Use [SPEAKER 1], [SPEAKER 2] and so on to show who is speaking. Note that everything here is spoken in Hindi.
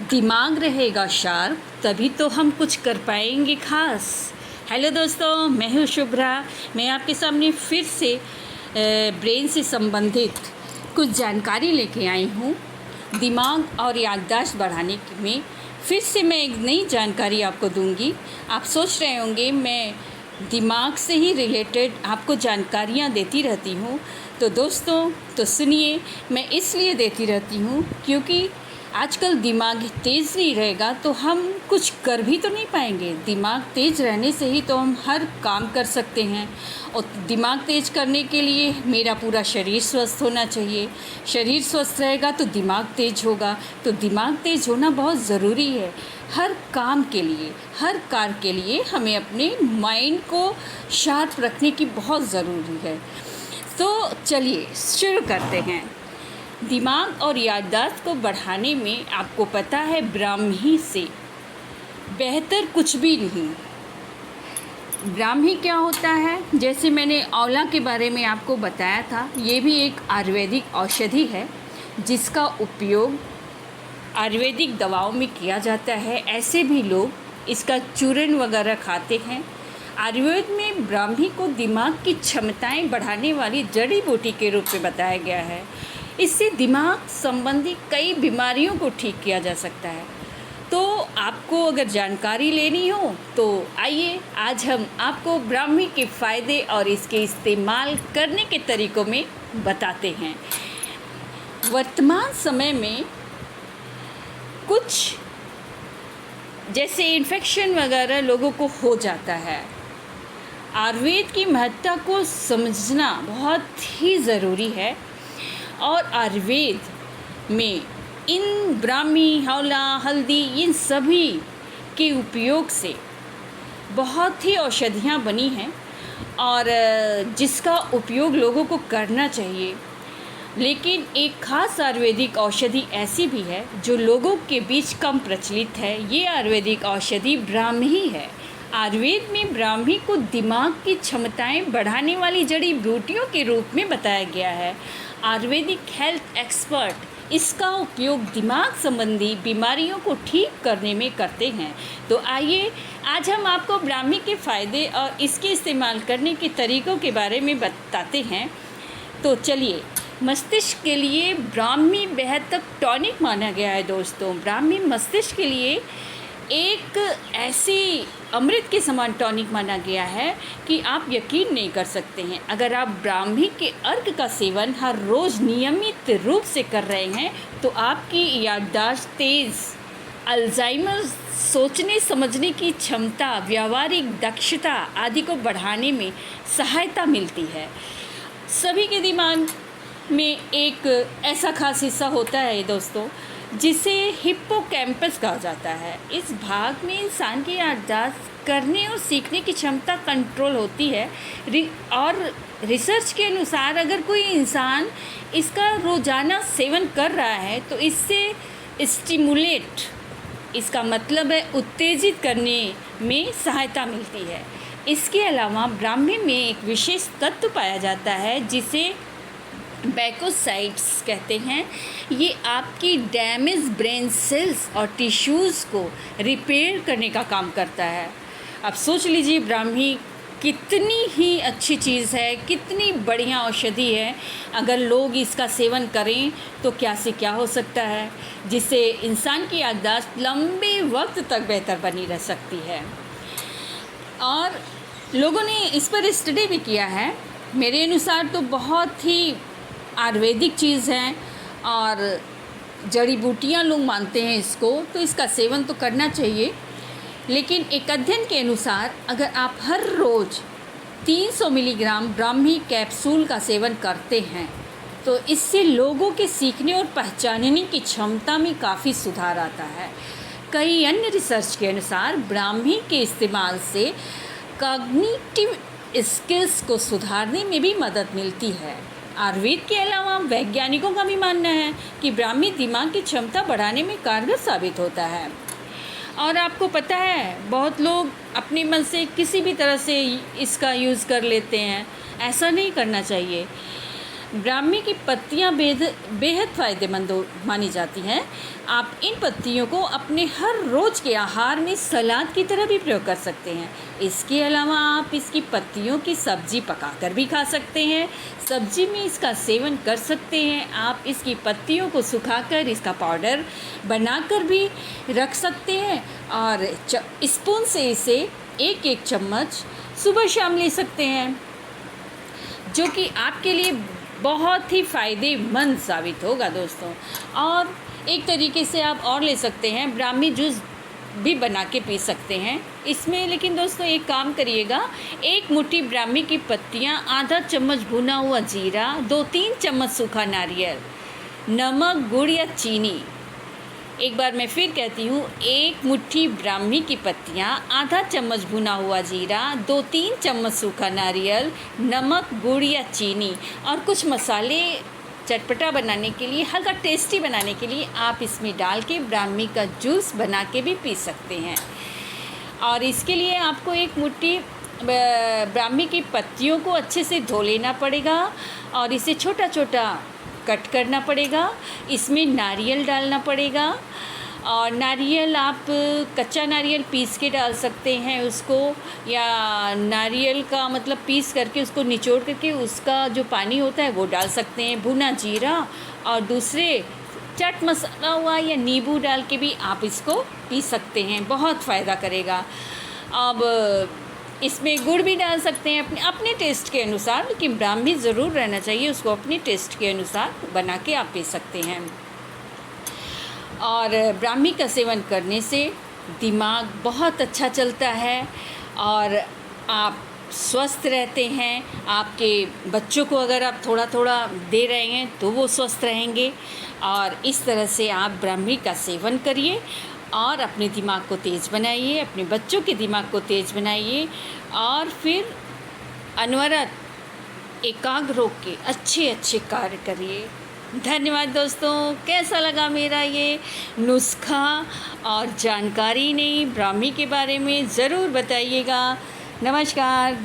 [SPEAKER 1] दिमाग रहेगा शार्प तभी तो हम कुछ कर पाएंगे खास। हेलो दोस्तों, मैं हूँ शुभ्रा। मैं आपके सामने फिर से ब्रेन से संबंधित कुछ जानकारी लेके आई हूँ। दिमाग और याददाश्त बढ़ाने में फिर से मैं एक नई जानकारी आपको दूंगी। आप सोच रहे होंगे मैं दिमाग से ही रिलेटेड आपको जानकारियाँ देती रहती हूँ। तो दोस्तों तो सुनिए, मैं इसलिए देती रहती हूँ क्योंकि आजकल दिमाग तेज़ नहीं रहेगा तो हम कुछ कर भी तो नहीं पाएंगे। दिमाग तेज़ रहने से ही तो हम हर काम कर सकते हैं। और दिमाग तेज़ करने के लिए मेरा पूरा शरीर स्वस्थ होना चाहिए। शरीर स्वस्थ रहेगा तो दिमाग तेज़ होगा। तो दिमाग तेज़ होना बहुत ज़रूरी है हर काम के लिए, हर कार्य के लिए हमें अपने माइंड को शार्प रखने की बहुत ज़रूरी है। तो चलिए शुरू करते हैं। दिमाग और याददाश्त को बढ़ाने में आपको पता है ब्राह्मी से बेहतर कुछ भी नहीं। ब्राह्मी क्या होता है? जैसे मैंने आंवला के बारे में आपको बताया था, ये भी एक आयुर्वेदिक औषधि है जिसका उपयोग आयुर्वेदिक दवाओं में किया जाता है। ऐसे भी लोग इसका चूर्ण वगैरह खाते हैं। आयुर्वेद में ब्राह्मी को दिमाग की क्षमताएं बढ़ाने वाली जड़ी बूटी के रूप में बताया गया है। इससे दिमाग संबंधी कई बीमारियों को ठीक किया जा सकता है। तो आपको अगर जानकारी लेनी हो तो आइए आज हम आपको ब्राह्मी के फ़ायदे और इसके इस्तेमाल करने के तरीक़ों में बताते हैं। वर्तमान समय में कुछ जैसे इन्फेक्शन वगैरह लोगों को हो जाता है। आयुर्वेद की महत्ता को समझना बहुत ही ज़रूरी है और आयुर्वेद में इन ब्राह्मी, आंवला, हल्दी इन सभी के उपयोग से बहुत ही औषधियाँ बनी हैं और जिसका उपयोग लोगों को करना चाहिए। लेकिन एक खास आयुर्वेदिक औषधि ऐसी भी है जो लोगों के बीच कम प्रचलित है। ये आयुर्वेदिक औषधि ब्राह्मी है। आयुर्वेद में ब्राह्मी को दिमाग की क्षमताएं बढ़ाने वाली जड़ी बूटियों के रूप में बताया गया है। आयुर्वेदिक हेल्थ एक्सपर्ट इसका उपयोग दिमाग संबंधी बीमारियों को ठीक करने में करते हैं। तो आइए आज हम आपको ब्राह्मी के फ़ायदे और इसके इस्तेमाल करने के तरीक़ों के बारे में बताते हैं। तो चलिए, मस्तिष्क के लिए ब्राह्मी बेहद टॉनिक माना गया है। दोस्तों, ब्राह्मी मस्तिष्क के लिए एक ऐसी अमृत के समान टॉनिक माना गया है कि आप यकीन नहीं कर सकते हैं। अगर आप ब्राह्मी के अर्क का सेवन हर रोज़ नियमित रूप से कर रहे हैं तो आपकी याददाश्त तेज़, अल्जाइमर, सोचने समझने की क्षमता, व्यावहारिक दक्षता आदि को बढ़ाने में सहायता मिलती है। सभी के दिमाग में एक ऐसा खास हिस्सा होता है दोस्तों जिसे हिप्पोकैम्पस कहा जाता है। इस भाग में इंसान की याददाश्त करने और सीखने की क्षमता कंट्रोल होती है। और रिसर्च के अनुसार अगर कोई इंसान इसका रोज़ाना सेवन कर रहा है तो इससे स्टिमुलेट, इसका मतलब है उत्तेजित करने में सहायता मिलती है। इसके अलावा ब्राह्मी में एक विशेष तत्व पाया जाता है जिसे बैकोसाइट्स कहते हैं। ये आपकी डैमेज ब्रेन सेल्स और टिश्यूज़ को रिपेयर करने का काम करता है। अब सोच लीजिए ब्राह्मी कितनी ही अच्छी चीज़ है, कितनी बढ़िया औषधि है। अगर लोग इसका सेवन करें तो क्या से क्या हो सकता है, जिससे इंसान की याददाश्त लंबे वक्त तक बेहतर बनी रह सकती है। और लोगों ने इस पर स्टडी भी किया है। मेरे अनुसार तो बहुत ही आयुर्वेदिक चीज़ है और जड़ी बूटियाँ लोग मानते हैं इसको, तो इसका सेवन तो करना चाहिए। लेकिन एक अध्ययन के अनुसार अगर आप हर रोज़ 300 मिलीग्राम ब्राह्मी कैप्सूल का सेवन करते हैं तो इससे लोगों के सीखने और पहचानने की क्षमता में काफ़ी सुधार आता है। कई अन्य रिसर्च के अनुसार ब्राह्मी के इस्तेमाल से कॉग्निटिव स्किल्स को सुधारने में भी मदद मिलती है। आयुर्वेद के अलावा वैज्ञानिकों का भी मानना है कि ब्राह्मी दिमाग की क्षमता बढ़ाने में कारगर साबित होता है। और आपको पता है बहुत लोग अपने मन से किसी भी तरह से इसका यूज़ कर लेते हैं। ऐसा नहीं करना चाहिए। ब्राह्मी की पत्तियां बेहद फ़ायदेमंद मानी जाती हैं। आप इन पत्तियों को अपने हर रोज़ के आहार में सलाद की तरह भी प्रयोग कर सकते हैं। इसके अलावा आप इसकी पत्तियों की सब्ज़ी पकाकर भी खा सकते हैं, सब्ज़ी में इसका सेवन कर सकते हैं। आप इसकी पत्तियों को सुखाकर इसका पाउडर बनाकर भी रख सकते हैं और स्पून से इसे एक एक चम्मच सुबह शाम ले सकते हैं, जो कि आपके लिए बहुत ही फ़ायदेमंद साबित होगा दोस्तों। और एक तरीके से आप और ले सकते हैं, ब्राह्मी जूस भी बना के पी सकते हैं इसमें। लेकिन दोस्तों एक काम करिएगा, 1 मुट्ठी ब्राह्मी की पत्तियां, आधा चम्मच भुना हुआ जीरा, 2-3 चम्मच सूखा नारियल, नमक, गुड़ या चीनी। एक बार मैं फिर कहती हूँ, 1 मुट्ठी ब्राह्मी की पत्तियाँ, आधा चम्मच भुना हुआ जीरा, 2-3 चम्मच सूखा नारियल, नमक, गुड़ या चीनी और कुछ मसाले चटपटा बनाने के लिए, हल्का टेस्टी बनाने के लिए आप इसमें डाल के ब्राह्मी का जूस बना के भी पी सकते हैं। और इसके लिए आपको 1 मुट्ठी ब्राह्मी की पत्तियों को अच्छे से धो लेना पड़ेगा और इसे छोटा छोटा कट करना पड़ेगा। इसमें नारियल डालना पड़ेगा और नारियल आप कच्चा नारियल पीस के डाल सकते हैं उसको, या नारियल का मतलब पीस करके उसको निचोड़ करके उसका जो पानी होता है वो डाल सकते हैं। भुना जीरा और दूसरे चाट मसाला हुआ या नींबू डाल के भी आप इसको पी सकते हैं, बहुत फ़ायदा करेगा। अब इसमें गुड़ भी डाल सकते हैं अपने टेस्ट के अनुसार, लेकिन ब्राह्मी ज़रूर रहना चाहिए, उसको अपने टेस्ट के अनुसार बना के आप पी सकते हैं। और ब्राह्मी का सेवन करने से दिमाग बहुत अच्छा चलता है और आप स्वस्थ रहते हैं। आपके बच्चों को अगर आप थोड़ा थोड़ा दे रहे हैं तो वो स्वस्थ रहेंगे। और इस तरह से आप ब्राह्मी का सेवन करिए और अपने दिमाग को तेज़ बनाइए, अपने बच्चों के दिमाग को तेज़ बनाइए और फिर अनवरत एकाग्र होकर अच्छे अच्छे कार्य करिए। धन्यवाद दोस्तों। कैसा लगा मेरा ये नुस्खा और जानकारी नहीं ब्राह्मी के बारे में, ज़रूर बताइएगा। नमस्कार।